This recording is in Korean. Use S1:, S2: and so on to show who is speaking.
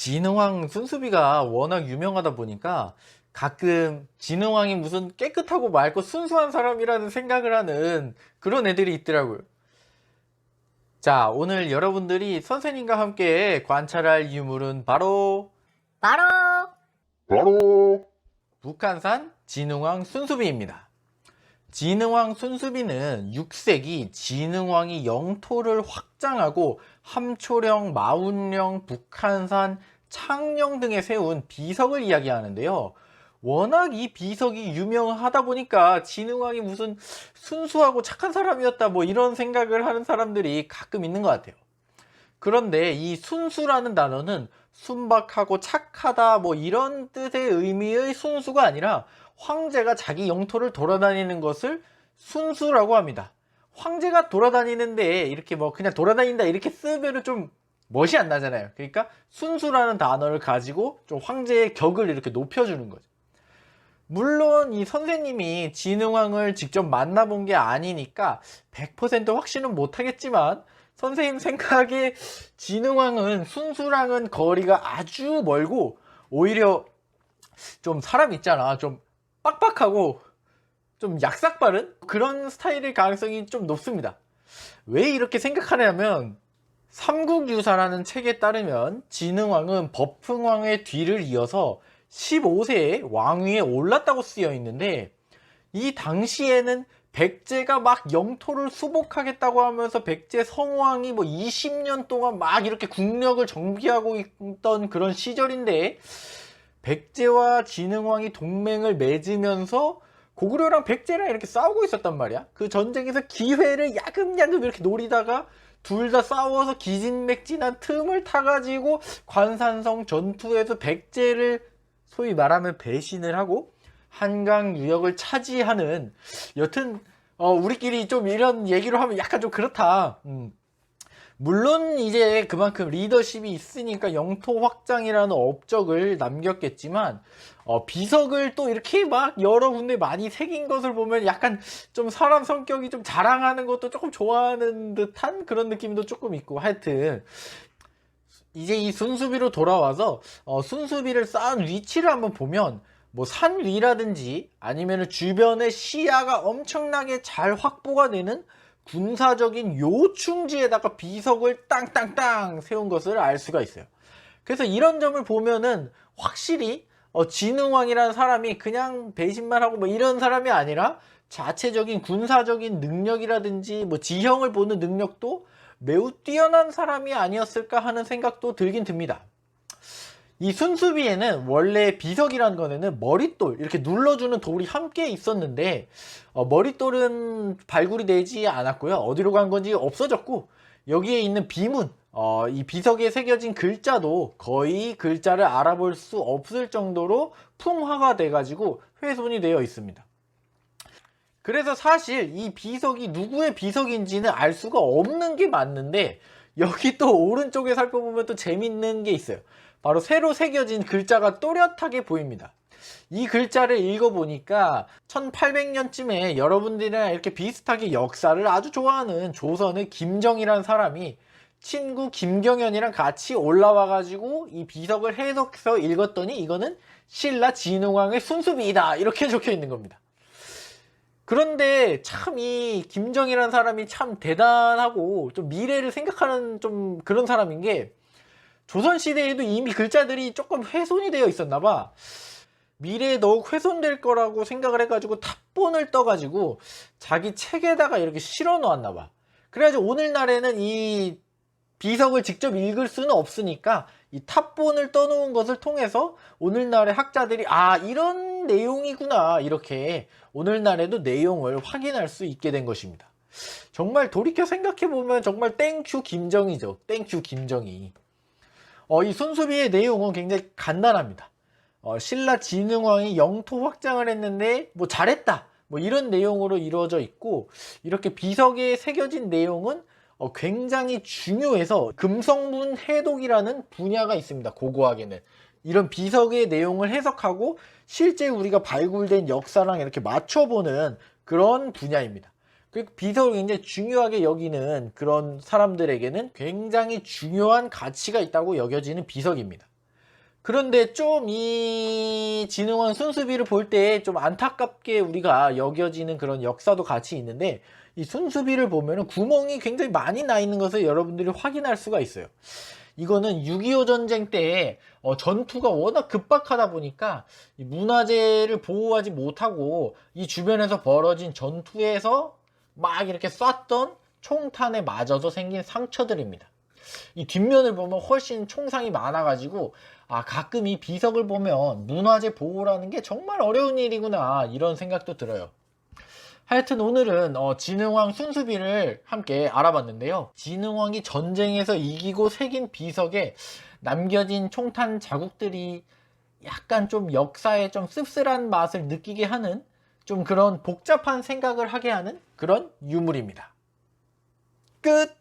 S1: 진흥왕 순수비가 워낙 유명하다 보니까 가끔 진흥왕이 무슨 깨끗하고 맑고 순수한 사람이라는 생각을 하는 그런 애들이 있더라고요. 자, 오늘 여러분들이 선생님과 함께 관찰할 유물은 바로
S2: 바로
S1: 북한산 진흥왕 순수비입니다. 진흥왕 순수비는 6세기 진흥왕이 영토를 확장하고 함초령, 마운령, 북한산, 창녕 등에 세운 비석을 이야기하는데요. 워낙 이 비석이 유명하다 보니까 진흥왕이 무슨 순수하고 착한 사람이었다 뭐 이런 생각을 하는 사람들이 가끔 있는 것 같아요. 그런데 이 순수라는 단어는 순박하고 착하다 뭐 이런 뜻의 의미의 순수가 아니라 황제가 자기 영토를 돌아다니는 것을 순수라고 합니다. 황제가 돌아다니는데 이렇게 뭐 그냥 돌아다닌다 이렇게 쓰면은 좀 멋이 안 나잖아요. 그러니까 순수라는 단어를 가지고 좀 황제의 격을 이렇게 높여주는 거죠. 물론 이 선생님이 진흥왕을 직접 만나본 게 아니니까 100% 확신은 못하겠지만 선생님 생각에 진흥왕은 순수랑은 거리가 아주 멀고 오히려 좀 사람 있잖아, 좀 빡빡하고 좀 약삭빠른 그런 스타일일 가능성이 좀 높습니다. 왜 이렇게 생각하냐면 삼국유사라는 책에 따르면 진흥왕은 법흥왕의 뒤를 이어서 15세에 왕위에 올랐다고 쓰여 있는데, 이 당시에는 백제가 막 영토를 수복하겠다고 하면서 백제 성왕이 뭐 20년 동안 막 이렇게 국력을 정비하고 있던 그런 시절인데, 백제와 진흥왕이 동맹을 맺으면서 고구려랑 백제랑 이렇게 싸우고 있었단 말이야. 그 전쟁에서 기회를 야금야금 이렇게 노리다가 둘 다 싸워서 기진맥진한 틈을 타가지고 관산성 전투에서 백제를 소위 말하면 배신을 하고 한강 유역을 차지하는, 여튼 우리끼리 좀 이런 얘기로 하면 약간 좀 그렇다. 물론 이제 그만큼 리더십이 있으니까 영토 확장이라는 업적을 남겼겠지만 비석을 또 이렇게 막 여러 군데 많이 새긴 것을 보면 약간 좀 사람 성격이 좀 자랑하는 것도 조금 좋아하는 듯한 그런 느낌도 조금 있고, 하여튼 이제 이 순수비로 돌아와서 순수비를 쌓은 위치를 한번 보면 뭐 산 위라든지 아니면 주변의 시야가 엄청나게 잘 확보가 되는 군사적인 요충지에다가 비석을 땅땅땅 세운 것을 알 수가 있어요. 그래서 이런 점을 보면은 확실히 진흥왕이라는 사람이 그냥 배신만 하고 뭐 이런 사람이 아니라 자체적인 군사적인 능력이라든지 뭐 지형을 보는 능력도 매우 뛰어난 사람이 아니었을까 하는 생각도 들긴 듭니다. 이 순수비에는 원래 비석이라는 거는 머릿돌, 이렇게 눌러주는 돌이 함께 있었는데 머릿돌은 발굴이 되지 않았고요. 어디로 간 건지 없어졌고, 여기에 있는 비문, 이 비석에 새겨진 글자도 거의 글자를 알아볼 수 없을 정도로 풍화가 돼가지고 훼손이 되어 있습니다. 그래서 사실 이 비석이 누구의 비석인지는 알 수가 없는 게 맞는데, 여기 또 오른쪽에 살펴보면 또 재밌는 게 있어요. 바로 새로 새겨진 글자가 또렷하게 보입니다. 이 글자를 읽어보니까 1800년쯤에 여러분들이랑 이렇게 비슷하게 역사를 아주 좋아하는 조선의 김정이라는 사람이 친구 김경연이랑 같이 올라와가지고 이 비석을 해석해서 읽었더니 이거는 신라 진흥왕의 순수비이다 이렇게 적혀 있는 겁니다. 그런데 참 이 김정이라는 사람이 참 대단하고 좀 미래를 생각하는 좀 그런 사람인 게, 조선시대에도 이미 글자들이 조금 훼손이 되어 있었나 봐. 미래에 더욱 훼손될 거라고 생각을 해가지고 탑본을 떠가지고 자기 책에다가 이렇게 실어 놓았나 봐. 그래가지고 오늘날에는 이 비석을 직접 읽을 수는 없으니까 이 탑본을 떠놓은 것을 통해서 오늘날의 학자들이 이런 내용이구나 이렇게 오늘날에도 내용을 확인할 수 있게 된 것입니다. 정말 돌이켜 생각해보면 정말 땡큐 김정이죠. 땡큐 김정이. 이 순수비의 내용은 굉장히 간단합니다. 신라 진흥왕이 영토 확장을 했는데 뭐 잘했다 뭐 이런 내용으로 이루어져 있고, 이렇게 비석에 새겨진 내용은 굉장히 중요해서 금성문 해독이라는 분야가 있습니다. 고고학에는 이런 비석의 내용을 해석하고 실제 우리가 발굴된 역사랑 이렇게 맞춰보는 그런 분야입니다. 그 비석을 굉장히 중요하게 여기는 그런 사람들에게는 굉장히 중요한 가치가 있다고 여겨지는 비석입니다. 그런데 좀 이 진흥왕 순수비를 볼 때 좀 안타깝게 우리가 여겨지는 그런 역사도 같이 있는데, 이 순수비를 보면은 구멍이 굉장히 많이 나 있는 것을 여러분들이 확인할 수가 있어요. 이거는 6.25 전쟁 때 전투가 워낙 급박하다 보니까 이 문화재를 보호하지 못하고 이 주변에서 벌어진 전투에서 막 이렇게 쐈던 총탄에 맞아서 생긴 상처들입니다. 이 뒷면을 보면 훨씬 총상이 많아가지고, 아, 가끔 이 비석을 보면 문화재 보호라는 게 정말 어려운 일이구나, 이런 생각도 들어요. 하여튼 오늘은 진흥왕 순수비를 함께 알아봤는데요. 진흥왕이 전쟁에서 이기고 새긴 비석에 남겨진 총탄 자국들이 약간 좀 역사에 좀 씁쓸한 맛을 느끼게 하는, 좀 그런 복잡한 생각을 하게 하는 그런 유물입니다. 끝!